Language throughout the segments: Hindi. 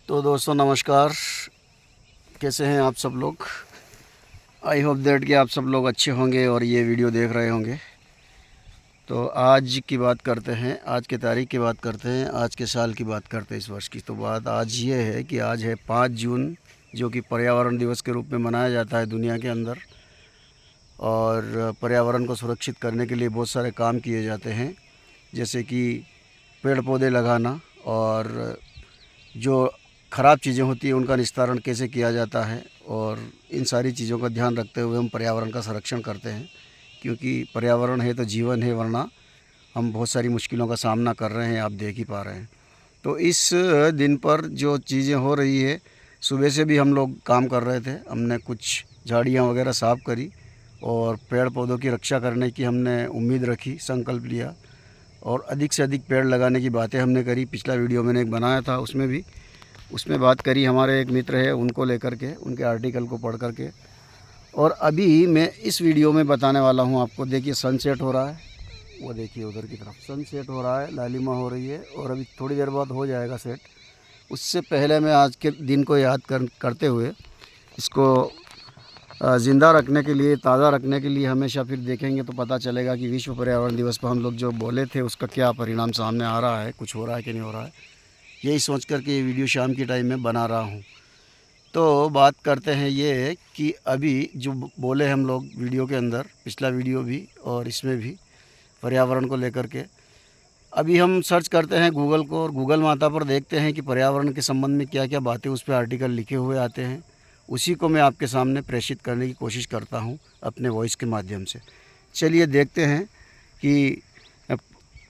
तो दोस्तों नमस्कार, कैसे हैं आप सब लोग। आई होप दैट कि आप सब लोग अच्छे होंगे और ये वीडियो देख रहे होंगे। तो आज की बात करते हैं, आज की तारीख की बात करते हैं, आज के साल की बात करते हैं। इस वर्ष की तो बात आज ये है कि आज है 5 जून, जो कि पर्यावरण दिवस के रूप में मनाया जाता है दुनिया के अंदर। और पर्यावरण को सुरक्षित करने के लिए बहुत सारे काम किए जाते हैं, जैसे कि पेड़ पौधे लगाना और जो ख़राब चीज़ें होती हैं उनका निस्तारण कैसे किया जाता है। और इन सारी चीज़ों का ध्यान रखते हुए हम पर्यावरण का संरक्षण करते हैं, क्योंकि पर्यावरण है तो जीवन है, वरना हम बहुत सारी मुश्किलों का सामना कर रहे हैं, आप देख ही पा रहे हैं। तो इस दिन पर जो चीज़ें हो रही है, सुबह से भी हम लोग काम कर रहे थे। हमने कुछ झाड़ियाँ वगैरह साफ़ करी और पेड़ पौधों की रक्षा करने की हमने उम्मीद रखी, संकल्प लिया और अधिक से अधिक पेड़ लगाने की बातें हमने करी। पिछला वीडियो मैंने एक बनाया था, उसमें बात करी। हमारे एक मित्र है, उनको लेकर के, उनके आर्टिकल को पढ़ करके। और अभी मैं इस वीडियो में बताने वाला हूं आपको। देखिए सनसेट हो रहा है, वो देखिए उधर की तरफ सनसेट हो रहा है, लालिमा हो रही है और अभी थोड़ी देर बाद हो जाएगा सेट। उससे पहले मैं आज के दिन को याद करते हुए इसको ज़िंदा रखने के लिए, ताज़ा रखने के लिए हमेशा फिर देखेंगे तो पता चलेगा कि विश्व पर्यावरण दिवस पर हम लोग जो बोले थे उसका क्या परिणाम सामने आ रहा है, कुछ हो रहा है कि नहीं हो रहा है। यही सोच कर के ये वीडियो शाम के टाइम में बना रहा हूँ। तो बात करते हैं ये कि अभी जो बोले हम लोग वीडियो के अंदर, पिछला वीडियो भी और इसमें भी, पर्यावरण को लेकर के अभी हम सर्च करते हैं गूगल को, और गूगल माता पर देखते हैं कि पर्यावरण के संबंध में क्या क्या बातें उस पर आर्टिकल लिखे हुए आते हैं। उसी को मैं आपके सामने प्रेषित करने की कोशिश करता हूँ अपने वॉइस के माध्यम से। चलिए देखते हैं कि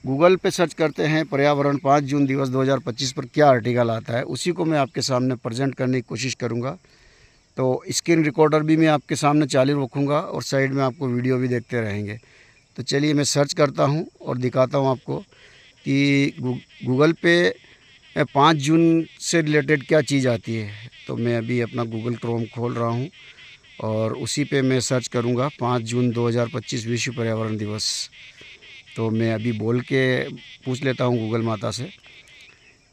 गूगल पे सर्च करते हैं पर्यावरण 5 जून दिवस 2025 पर क्या आर्टिकल आता है। उसी को मैं आपके सामने प्रेजेंट करने की कोशिश करूँगा। तो स्क्रीन रिकॉर्डर भी मैं आपके सामने चालू रखूँगा और साइड में आपको वीडियो भी देखते रहेंगे। तो चलिए मैं सर्च करता हूँ और दिखाता हूँ आपको कि गूगल पे 5 जून से रिलेटेड क्या चीज़ आती है। तो मैं अभी अपना गूगल क्रोम खोल रहा हूँ और उसी पे मैं सर्च करूँगा 5 जून 2025 विश्व पर्यावरण दिवस। तो मैं अभी बोल के पूछ लेता हूँ गूगल माता से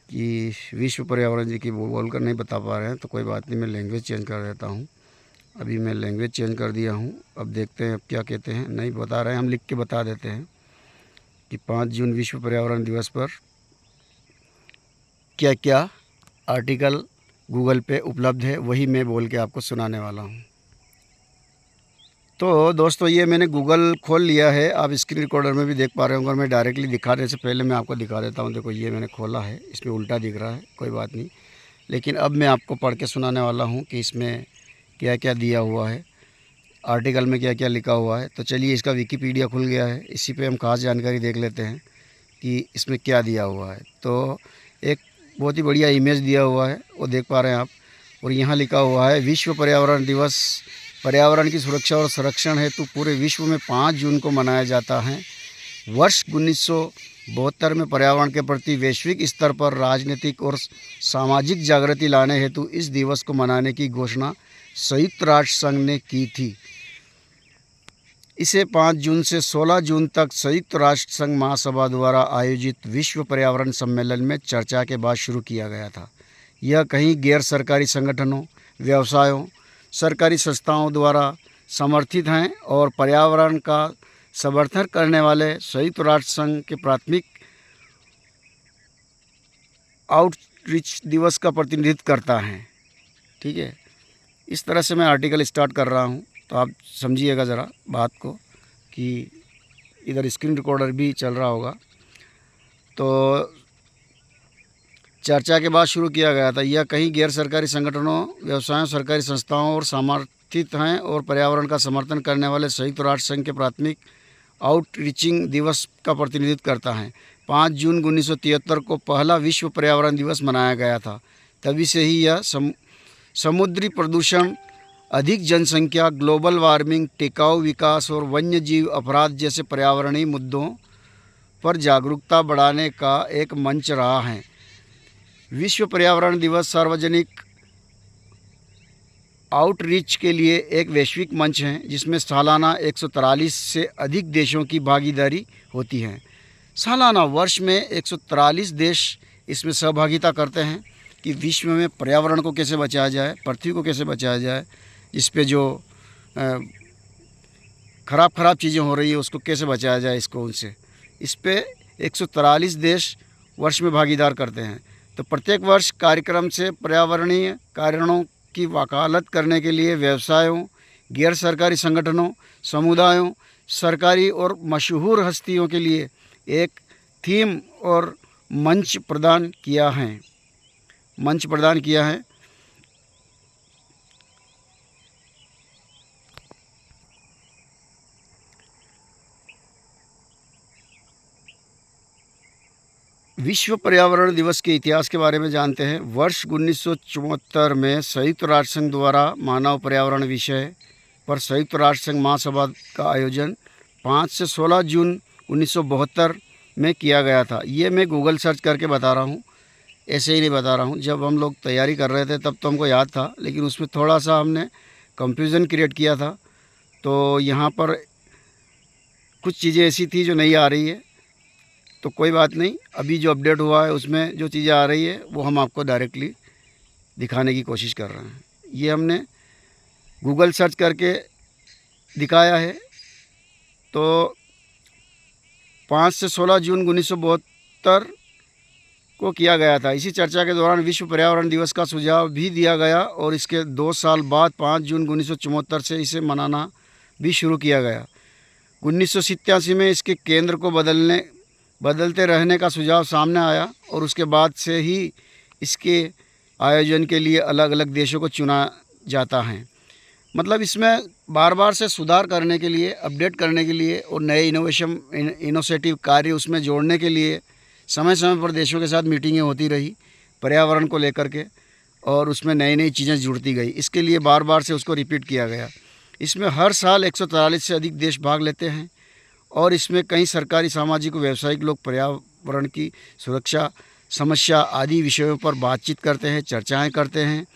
कि विश्व पर्यावरण जी की वो बोल कर नहीं बता पा रहे हैं, तो कोई बात नहीं, मैं लैंग्वेज चेंज कर देता हूँ। अभी मैं लैंग्वेज चेंज कर दिया हूँ। अब देखते हैं अब क्या कहते हैं। नहीं बता रहे हैं, हम लिख के बता देते हैं कि 5 जून विश्व पर्यावरण दिवस पर क्या क्या आर्टिकल गूगल पे उपलब्ध है, वही मैं बोल के आपको सुनाने वाला हूँ। तो दोस्तों ये मैंने गूगल खोल लिया है, आप स्क्रीन रिकॉर्डर में भी देख पा रहे होंगे। और मैं डायरेक्टली दिखाने से पहले मैं आपको दिखा देता हूँ। देखो ये मैंने खोला है, इसमें उल्टा दिख रहा है, कोई बात नहीं। लेकिन अब मैं आपको पढ़ के सुनाने वाला हूँ कि इसमें क्या क्या दिया हुआ है, आर्टिकल में क्या क्या लिखा हुआ है। तो चलिए, इसका विकिपीडिया खुल गया है, इसी पर हम खास जानकारी देख लेते हैं कि इसमें क्या दिया हुआ है। तो एक बहुत ही बढ़िया इमेज दिया हुआ है, वो देख पा रहे हैं आप। और यहाँ लिखा हुआ है विश्व पर्यावरण दिवस पर्यावरण की सुरक्षा और संरक्षण हेतु पूरे विश्व में 5 जून को मनाया जाता है। वर्ष 1972 में पर्यावरण के प्रति वैश्विक स्तर पर राजनीतिक और सामाजिक जागृति लाने हेतु इस दिवस को मनाने की घोषणा संयुक्त राष्ट्र संघ ने की थी। इसे 5 जून से 16 जून तक संयुक्त राष्ट्र संघ महासभा द्वारा आयोजित विश्व पर्यावरण सम्मेलन में चर्चा के बाद शुरू किया गया था। यह कई गैर सरकारी संगठनों, व्यवसायों, सरकारी संस्थाओं द्वारा समर्थित हैं और पर्यावरण का समर्थन करने वाले संयुक्त राष्ट्र संघ के प्राथमिक आउटरीच दिवस का प्रतिनिधित्व करता है। ठीक है, इस तरह से मैं आर्टिकल स्टार्ट कर रहा हूँ। तो आप समझिएगा ज़रा बात को कि इधर स्क्रीन रिकॉर्डर भी चल रहा होगा। तो चर्चा के बाद शुरू किया गया था। यह कई गैर सरकारी संगठनों, व्यवसायों, सरकारी संस्थाओं और समर्थित हैं और पर्यावरण का समर्थन करने वाले संयुक्त राष्ट्र संघ के प्राथमिक आउटरीचिंग दिवस का प्रतिनिधित्व करता है। 5 जून 1973 को पहला विश्व पर्यावरण दिवस मनाया गया था। तभी से ही यह समुद्री प्रदूषण, अधिक जनसंख्या, ग्लोबल वार्मिंग, टिकाऊ विकास और वन्य जीव अपराध जैसे पर्यावरणीय मुद्दों पर जागरूकता बढ़ाने का एक मंच रहा है। विश्व पर्यावरण दिवस सार्वजनिक आउटरीच के लिए एक वैश्विक मंच है, जिसमें सालाना 143 से अधिक देशों की भागीदारी होती है। सालाना वर्ष में 143 देश इसमें सहभागिता करते हैं। कि विश्व में पर्यावरण को कैसे बचाया जाए, पृथ्वी को कैसे बचाया जाए, इस पे जो ख़राब चीज़ें हो रही है उसको कैसे बचाया जाए इसको उनसे। इस पे 143 देश वर्ष में भागीदार करते हैं। तो प्रत्येक वर्ष कार्यक्रम से पर्यावरणीय कारणों की वकालत करने के लिए व्यवसायों, गैर सरकारी संगठनों, समुदायों, सरकारी और मशहूर हस्तियों के लिए एक थीम और मंच प्रदान किया है। विश्व पर्यावरण दिवस के इतिहास के बारे में जानते हैं। वर्ष 1974 में संयुक्त राष्ट्र संघ द्वारा मानव पर्यावरण विषय पर संयुक्त राष्ट्र संघ महासभा का आयोजन 5 से 16 जून 1972 में किया गया था। ये मैं गूगल सर्च करके बता रहा हूँ, ऐसे ही नहीं बता रहा हूँ। जब हम लोग तैयारी कर रहे थे तब तो हमको याद था, लेकिन उसमें थोड़ा सा हमने कंफ्यूजन क्रिएट किया था। तो यहाँ पर कुछ चीज़ें ऐसी थी जो नहीं आ रही है, तो कोई बात नहीं। अभी जो अपडेट हुआ है उसमें जो चीज़ें आ रही है वो हम आपको डायरेक्टली दिखाने की कोशिश कर रहे हैं। ये हमने गूगल सर्च करके दिखाया है। तो 5 से 16 जून 1972 को किया गया था। इसी चर्चा के दौरान विश्व पर्यावरण दिवस का सुझाव भी दिया गया और इसके 2 साल बाद 5 जून 1974 से इसे मनाना भी शुरू किया गया। 1987 में इसके केंद्र को बदलते रहने का सुझाव सामने आया और उसके बाद से ही इसके आयोजन के लिए अलग अलग देशों को चुना जाता है। मतलब इसमें बार बार से सुधार करने के लिए, अपडेट करने के लिए और नए इनोवेटिव कार्य उसमें जोड़ने के लिए समय समय पर देशों के साथ मीटिंगें होती रही पर्यावरण को लेकर के, और उसमें नई नई चीज़ें जुड़ती गई। इसके लिए बार बार से उसको रिपीट किया गया। इसमें हर साल 143 से अधिक देश भाग लेते हैं और इसमें कई सरकारी, सामाजिक, व्यावसायिक लोग पर्यावरण की सुरक्षा, समस्या आदि विषयों पर बातचीत करते हैं, चर्चाएं करते हैं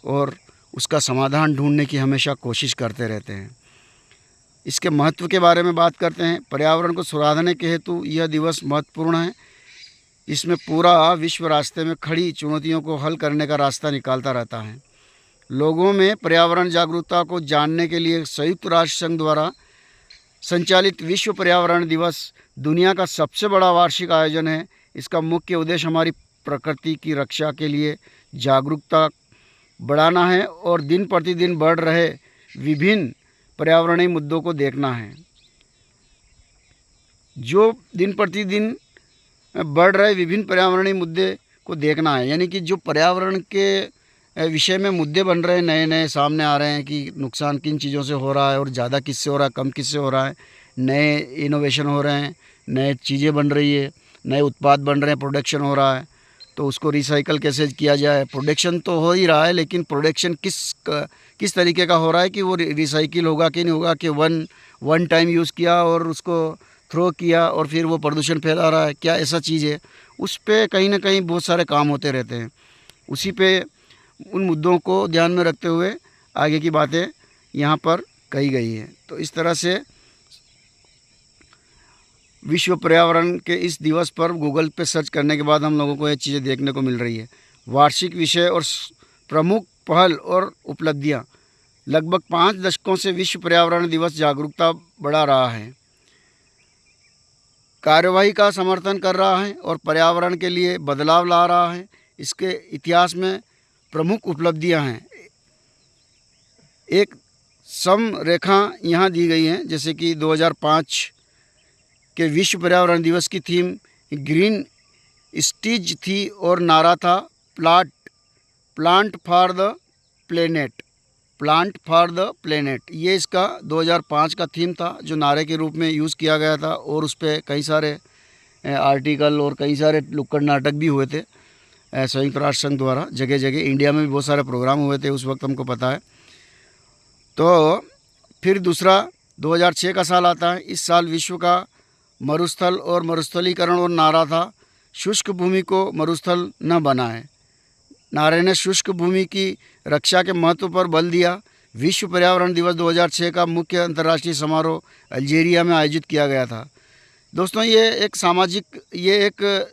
और उसका समाधान ढूंढने की हमेशा कोशिश करते रहते हैं। इसके महत्व के बारे में बात करते हैं। पर्यावरण को सुधारने के हेतु यह दिवस महत्वपूर्ण है। इसमें पूरा विश्व रास्ते में खड़ी चुनौतियों को हल करने का रास्ता निकालता रहता है। लोगों में पर्यावरण जागरूकता को जानने के लिए संयुक्त राष्ट्र संघ द्वारा संचालित विश्व पर्यावरण दिवस दुनिया का सबसे बड़ा वार्षिक आयोजन है। इसका मुख्य उद्देश्य हमारी प्रकृति की रक्षा के लिए जागरूकता बढ़ाना है और दिन प्रतिदिन बढ़ रहे विभिन्न पर्यावरणीय मुद्दों को देखना है। जो दिन प्रतिदिन बढ़ रहे विभिन्न पर्यावरणीय मुद्दे को देखना है, यानी कि जो पर्यावरण के विषय में मुद्दे बन रहे हैं, नए नए सामने आ रहे हैं कि नुकसान किन चीज़ों से हो रहा है और ज़्यादा किससे हो रहा है, कम किससे हो रहा है, नए इनोवेशन हो रहे हैं, नए चीज़ें बन रही है, नए उत्पाद बन रहे हैं, प्रोडक्शन हो रहा है, तो उसको रिसाइकल कैसे किया जाए। प्रोडक्शन तो हो ही रहा है, लेकिन प्रोडक्शन किस तरीके का हो रहा है कि वो रिसाइकिल होगा कि नहीं होगा, कि वन टाइम यूज़ किया और उसको थ्रो किया और फिर वो प्रदूषण फैला रहा है, क्या ऐसा चीज़ है। उस पे कहीं ना कहीं बहुत सारे काम होते रहते हैं। उसी पे उन मुद्दों को ध्यान में रखते हुए आगे की बातें यहाँ पर कही गई हैं। तो इस तरह से विश्व पर्यावरण के इस दिवस पर गूगल पे सर्च करने के बाद हम लोगों को ये चीज़ें देखने को मिल रही है। वार्षिक विषय और प्रमुख पहल और उपलब्धियाँ। लगभग 5 दशकों से विश्व पर्यावरण दिवस जागरूकता बढ़ा रहा है, कार्यवाही का समर्थन कर रहा है और पर्यावरण के लिए बदलाव ला रहा है। इसके इतिहास में प्रमुख उपलब्धियां हैं। एक समरेखा यहाँ दी गई है, जैसे कि 2005 के विश्व पर्यावरण दिवस की थीम ग्रीन स्टीज थी और नारा था प्लांट फॉर द प्लेनेट। ये इसका 2005 का थीम था जो नारे के रूप में यूज़ किया गया था और उस पर कई सारे आर्टिकल और कई सारे नुक्कड़ नाटक भी हुए थे संयुक्त राष्ट्र संघ द्वारा। जगह जगह इंडिया में भी बहुत सारे प्रोग्राम हुए थे उस वक्त, हमको पता है। तो फिर दूसरा 2006 का साल आता है। इस साल विश्व का मरुस्थल और मरुस्थलीकरण और नारा था शुष्क भूमि को मरुस्थल न बनाएं। नारे ने शुष्क भूमि की रक्षा के महत्व पर बल दिया। विश्व पर्यावरण दिवस 2006 का मुख्य अंतर्राष्ट्रीय समारोह अल्जीरिया में आयोजित किया गया था। दोस्तों, ये एक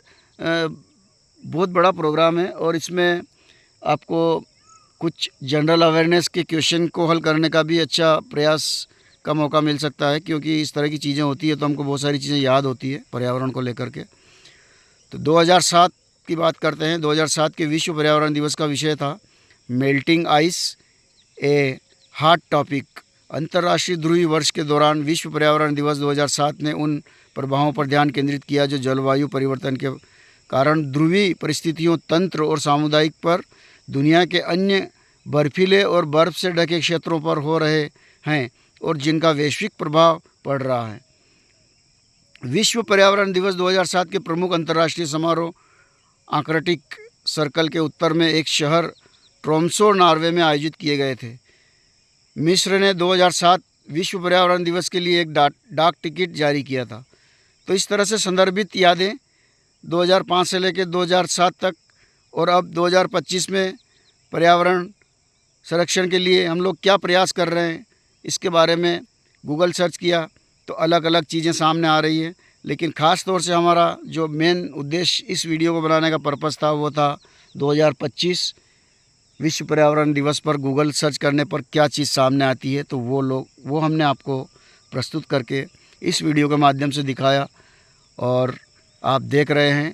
बहुत बड़ा प्रोग्राम है और इसमें आपको कुछ जनरल अवेयरनेस के क्वेश्चन को हल करने का भी अच्छा प्रयास का मौका मिल सकता है, क्योंकि इस तरह की चीज़ें होती है तो हमको बहुत सारी चीज़ें याद होती है पर्यावरण को लेकर के। तो 2007 की बात करते हैं। 2007 के विश्व पर्यावरण दिवस का विषय था मेल्टिंग आइस, ए हॉट टॉपिक। अंतर्राष्ट्रीय ध्रुवीय वर्ष के दौरान विश्व पर्यावरण दिवस 2007 ने उन प्रभावों पर ध्यान केंद्रित किया जो जलवायु परिवर्तन के कारण ध्रुवीय परिस्थितियों, तंत्र और सामुदायिक पर दुनिया के अन्य बर्फीले और बर्फ़ से ढके क्षेत्रों पर हो रहे हैं और जिनका वैश्विक प्रभाव पड़ रहा है। विश्व पर्यावरण दिवस 2007 के प्रमुख अंतर्राष्ट्रीय समारोह आर्कटिक सर्कल के उत्तर में एक शहर ट्रोम्सो, नॉर्वे में आयोजित किए गए थे। मिस्र ने 2007 विश्व पर्यावरण दिवस के लिए एक डाक टिकट जारी किया था। तो इस तरह से संदर्भित यादें 2005 से लेकर 2007 तक, और अब 2025 में पर्यावरण संरक्षण के लिए हम लोग क्या प्रयास कर रहे हैं, इसके बारे में गूगल सर्च किया तो अलग अलग चीज़ें सामने आ रही हैं। लेकिन ख़ास तौर से हमारा जो मेन उद्देश्य इस वीडियो को बनाने का पर्पस था वो था 2025 विश्व पर्यावरण दिवस पर गूगल सर्च करने पर क्या चीज़ सामने आती है, तो वो हमने आपको प्रस्तुत करके इस वीडियो के माध्यम से दिखाया और आप देख रहे हैं।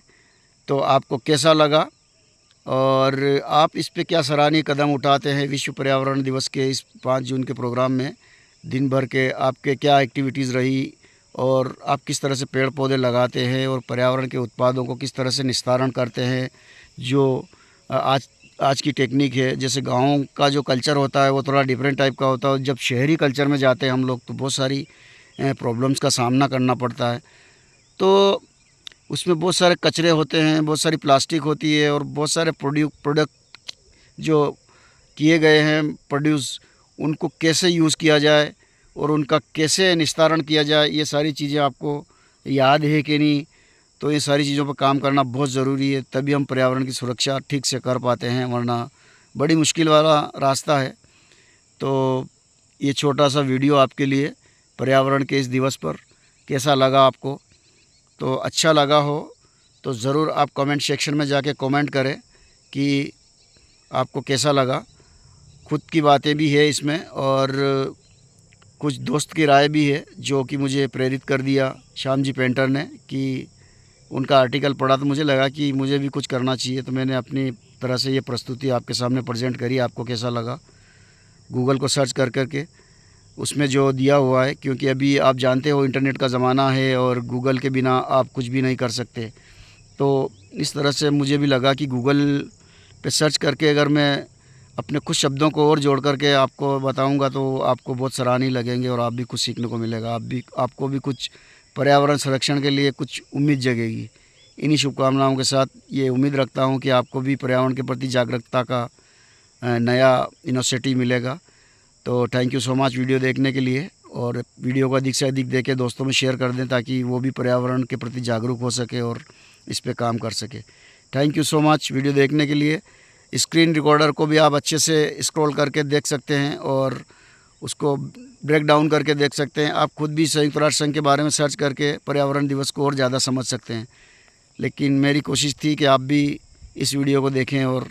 तो आपको कैसा लगा और आप इस पे क्या सराहनीय कदम उठाते हैं विश्व पर्यावरण दिवस के इस 5 जून के प्रोग्राम में? दिन भर के आपके क्या एक्टिविटीज़ रही और आप किस तरह से पेड़ पौधे लगाते हैं और पर्यावरण के उत्पादों को किस तरह से निस्तारण करते हैं? जो आज की टेक्निक है, जैसे गाँव का जो कल्चर होता है वो थोड़ा डिफरेंट टाइप का होता है। जब शहरी कल्चर में जाते हैं हम लोग तो बहुत सारी प्रॉब्लम्स का सामना करना पड़ता है। तो उसमें बहुत सारे कचरे होते हैं, बहुत सारी प्लास्टिक होती है और बहुत सारे प्रोडक्ट जो किए गए हैं प्रोड्यूस, उनको कैसे यूज़ किया जाए और उनका कैसे निस्तारण किया जाए, ये सारी चीज़ें आपको याद है कि नहीं? तो ये सारी चीज़ों पर काम करना बहुत ज़रूरी है, तभी हम पर्यावरण की सुरक्षा ठीक से कर पाते हैं, वरना बड़ी मुश्किल वाला रास्ता है। तो ये छोटा सा वीडियो आपके लिए पर्यावरण के इस दिवस पर कैसा लगा आपको? तो अच्छा लगा हो तो ज़रूर आप कमेंट सेक्शन में जाके कमेंट करें कि आपको कैसा लगा। खुद की बातें भी है इसमें और कुछ दोस्त की राय भी है जो कि मुझे प्रेरित कर दिया श्याम जी पेंटर ने, कि उनका आर्टिकल पढ़ा तो मुझे लगा कि मुझे भी कुछ करना चाहिए। तो मैंने अपनी तरह से ये प्रस्तुति आपके सामने प्रेजेंट करी। आपको कैसा लगा? गूगल को सर्च कर करके उसमें जो दिया हुआ है, क्योंकि अभी आप जानते हो इंटरनेट का ज़माना है और गूगल के बिना आप कुछ भी नहीं कर सकते। तो इस तरह से मुझे भी लगा कि गूगल पे सर्च करके अगर मैं अपने कुछ शब्दों को और जोड़ करके आपको बताऊंगा तो आपको बहुत सराहनीय लगेंगे और आप भी कुछ सीखने को मिलेगा। आपको भी कुछ पर्यावरण संरक्षण के लिए कुछ उम्मीद जगेगी। इन्हीं शुभकामनाओं के साथ ये उम्मीद रखता हूँ कि आपको भी पर्यावरण के प्रति जागरूकता का नया इनिशिएटिव मिलेगा। तो thank you so much video देखने के लिए, और वीडियो को अधिक से अधिक देके दोस्तों में शेयर कर दें ताकि वो भी पर्यावरण के प्रति जागरूक हो सके और इस पे काम कर सके। Thank you so much video देखने के लिए। स्क्रीन रिकॉर्डर को भी आप अच्छे से स्क्रॉल करके देख सकते हैं और उसको ब्रेक डाउन करके देख सकते हैं। आप खुद भी संयुक्त राष्ट्र संघ के बारे में सर्च करके पर्यावरण दिवस को और ज़्यादा समझ सकते हैं। लेकिन मेरी कोशिश थी कि आप भी इस वीडियो को देखें और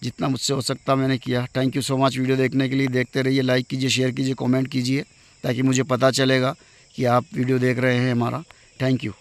जितना मुझसे हो सकता मैंने किया। Thank you so much video देखने के लिए। देखते रहिए, लाइक कीजिए, शेयर कीजिए, कमेंट कीजिए ताकि मुझे पता चलेगा कि आप वीडियो देख रहे हैं हमारा। Thank you.